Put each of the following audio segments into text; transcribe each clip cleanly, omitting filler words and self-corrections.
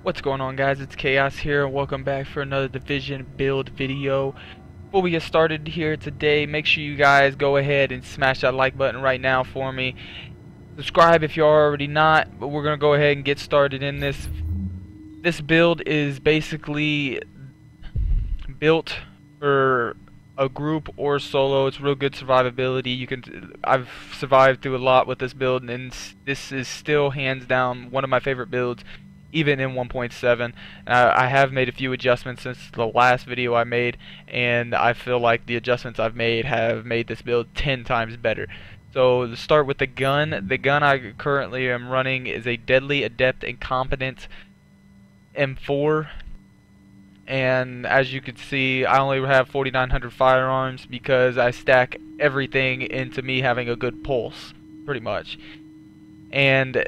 What's going on, guys? It's Chaos here and welcome back for another Division build video. Before we get started here today, make sure you guys go ahead and smash that like button right now for me. Subscribe if you're already not, but we're gonna go ahead and get started in this. This build is basically built for a group or solo. It's real good survivability. I've survived through a lot with this build, and this is still hands down one of my favorite builds, even in 1.7. I have made a few adjustments since the last video I made, and I feel like the adjustments I've made have made this build 10 times better. So to start with the gun I currently am running is a Deadly Adept Incompetent M4, and as you can see, I only have 4,900 firearms because I stack everything into me having a good pulse, pretty much. And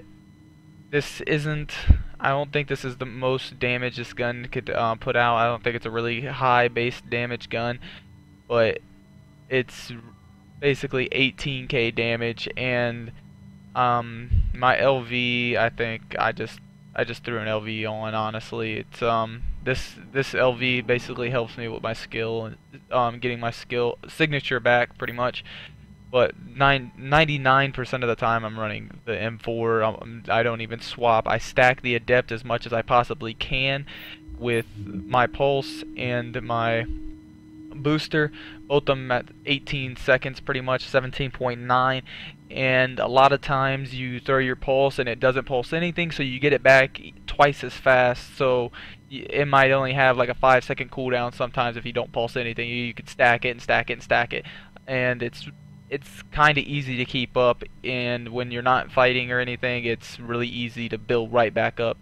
this isn't, I don't think this is the most damage this gun could put out. I don't think it's a really high base damage gun, but it's basically 18k damage. And my LV, I think I just threw an LV on, honestly. It's this LV basically helps me with my skill, getting my skill signature back pretty much. But 99% of the time I'm running the M4. I don't even swap. I stack the Adept as much as I possibly can with my pulse and my booster. Both of them at 18 seconds pretty much, 17.9. And a lot of times you throw your pulse and it doesn't pulse anything, so you get it back twice as fast. So it might only have like a 5-second cooldown sometimes if you don't pulse anything. You could stack it and stack it and stack it. And it's kind of easy to keep up, and when you're not fighting or anything, it's really easy to build right back up,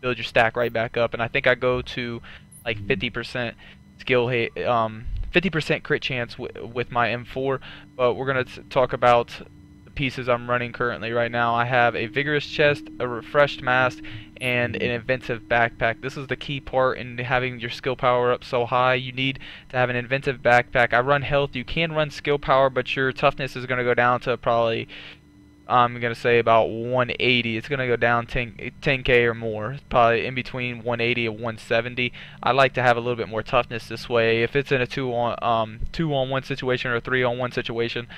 build your stack right back up. And I think I go to like 50% 50% crit chance with my M4. But we're gonna talk about the pieces I'm running currently right now. I have a vigorous chest, a refreshed mask, and an inventive backpack. This is the key part in having your skill power up so high. You need to have an inventive backpack. I run health. You can run skill power, but your toughness is going to go down to probably, I'm going to say about 180. It's going to go down 10k or more, probably in between 180 and 170. I like to have a little bit more toughness this way. If it's in a 2-on-1 situation or a 3-on-1 situation,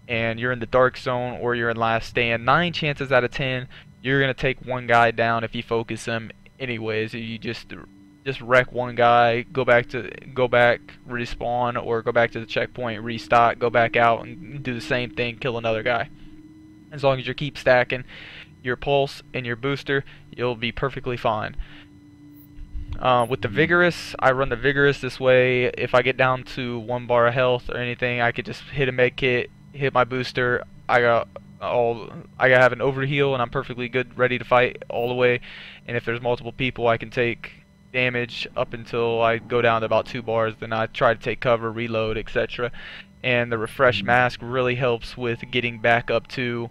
and you're in the dark zone or you're in last stand, 9 chances out of 10 you're gonna take one guy down if you focus him anyways. You just wreck one guy, go back, respawn, or go back to the checkpoint, restock, go back out and do the same thing, kill another guy. As long as you keep stacking your pulse and your booster, you'll be perfectly fine. With the vigorous, I run the vigorous this way. If I get down to 1 bar of health or anything, I could just hit a med kit, hit my booster. I have an overheal, and I'm perfectly good, ready to fight all the way. And if there's multiple people, I can take damage up until I go down to about 2 bars. Then I try to take cover, reload, etc. And the refresh mask really helps with getting back up to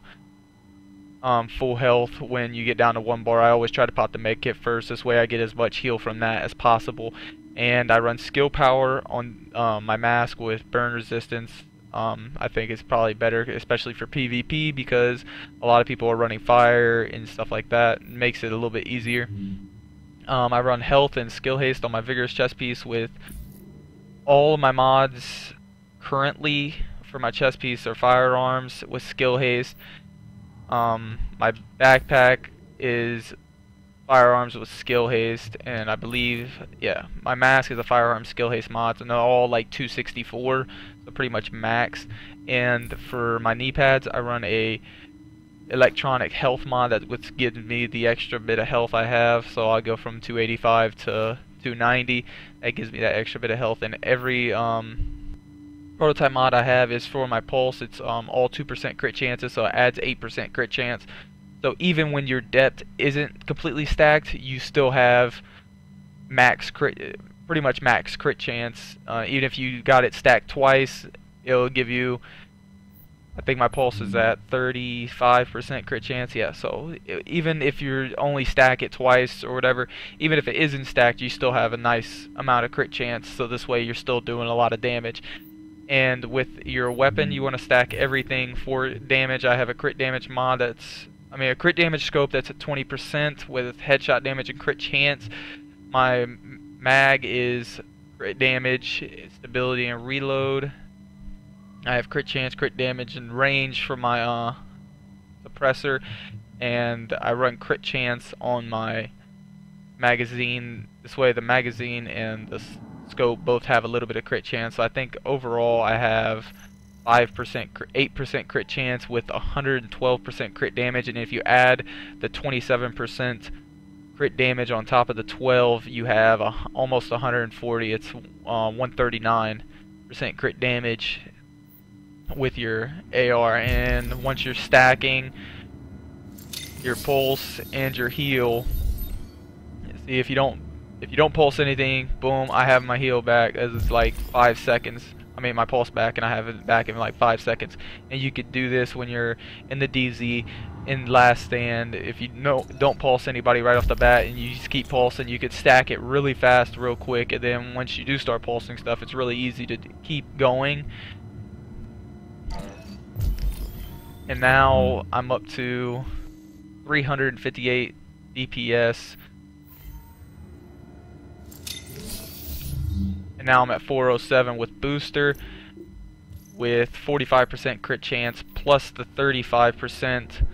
full health when you get down to 1 bar. I always try to pop the med kit first. This way I get as much heal from that as possible. And I run skill power on my mask with burn resistance. I think it's probably better, especially for PvP, because a lot of people are running fire and stuff like that. It makes it a little bit easier. I run health and skill haste on my vigorous chest piece with all of my mods currently for my chest piece are firearms with skill haste. My backpack is firearms with skill haste, and I believe, yeah, my mask is a firearm skill haste mod, and they're all like 264, so pretty much max. And for my knee pads, I run a electronic health mod that gives me the extra bit of health I have, so I go from 285 to 290. That gives me that extra bit of health. And every prototype mod I have is for my pulse. It's all 2% crit chances, so it adds 8% crit chance. So even when your depth isn't completely stacked, you still have max crit, pretty much max crit chance. Even if you got it stacked twice, it'll give you, I think my pulse is at 35% crit chance. Yeah, so even if you only stack it twice or whatever, even if it isn't stacked, you still have a nice amount of crit chance. So this way you're still doing a lot of damage. And with your weapon, you want to stack everything for damage. I have a crit damage mod that's I mean, a crit damage scope that's at 20% with headshot damage and crit chance. My mag is crit damage, stability, and reload. I have crit chance, crit damage, and range for my suppressor, and I run crit chance on my magazine. This way the magazine and the scope both have a little bit of crit chance. So I think overall I have 5%, 8% crit chance with 112% crit damage, and if you add the 27% crit damage on top of the 12, you have almost 140. It's 139% crit damage with your AR. And once you're stacking your pulse and your heal, see, if you don't pulse anything, boom, I have my heal back as it's like 5 seconds. I mean my pulse back, and I have it back in like 5 seconds. And you could do this when you're in the DZ in last stand. If you don't pulse anybody right off the bat and you just keep pulsing, you could stack it really fast, real quick, and then once you do start pulsing stuff, it's really easy to keep going. And now I'm up to 358 DPS. And now I'm at 407 with booster, with 45% crit chance plus the 35%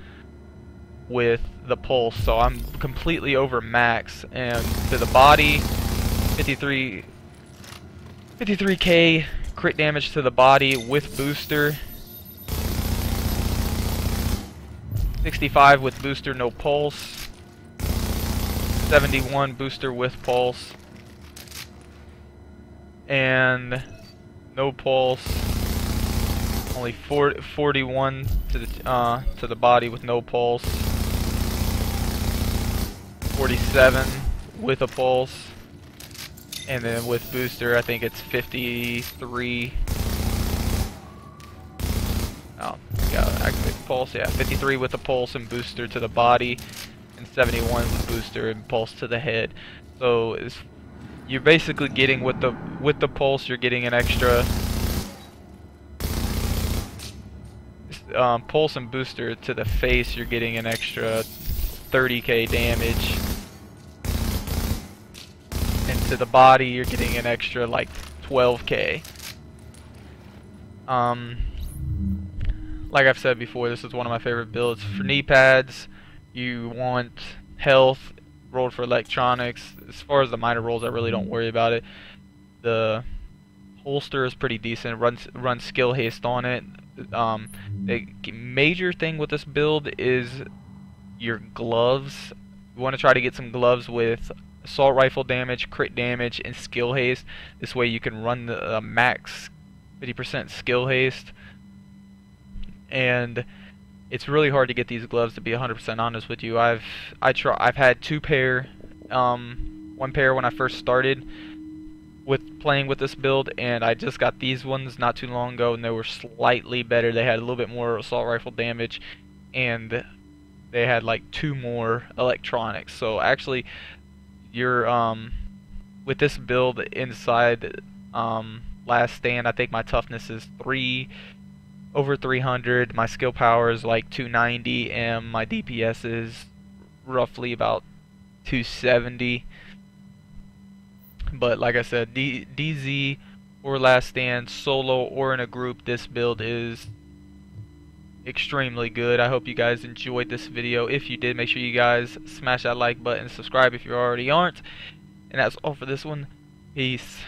with the pulse. So I'm completely over max. And to the body, 53k crit damage to the body with booster. 65 with booster, no pulse. 71 booster with pulse. And no pulse. Only 41 to the body with no pulse. 47 with a pulse. And then with booster, I think it's 53. Oh, gotta activate the pulse. Yeah, 53 with a pulse and booster to the body, and 71 with booster and pulse to the head. So you're basically getting with the pulse, you're getting an extra pulse and booster to the face. You're getting an extra 30k damage, and to the body, you're getting an extra like 12k. Like I've said before, this is one of my favorite builds. For knee pads, you want health, rolled for electronics. As far as the minor rolls, I really don't worry about it. The holster is pretty decent. Run skill haste on it. The major thing with this build is your gloves. You want to try to get some gloves with assault rifle damage, crit damage, and skill haste. This way you can run the max 50% skill haste. And it's really hard to get these gloves, to be 100% honest with you. I've had 2 pair, 1 pair when I first started with playing with this build, and I just got these ones not too long ago, and they were slightly better. They had a little bit more assault rifle damage, and they had like 2 more electronics. So actually, you're with this build inside last stand, I think my toughness is over 300, my skill power is like 290, and my DPS is roughly about 270. But like I said, DZ or last stand, solo or in a group, this build is extremely good. I hope you guys enjoyed this video. If you did, make sure you guys smash that like button, subscribe if you already aren't. And that's all for this one. Peace.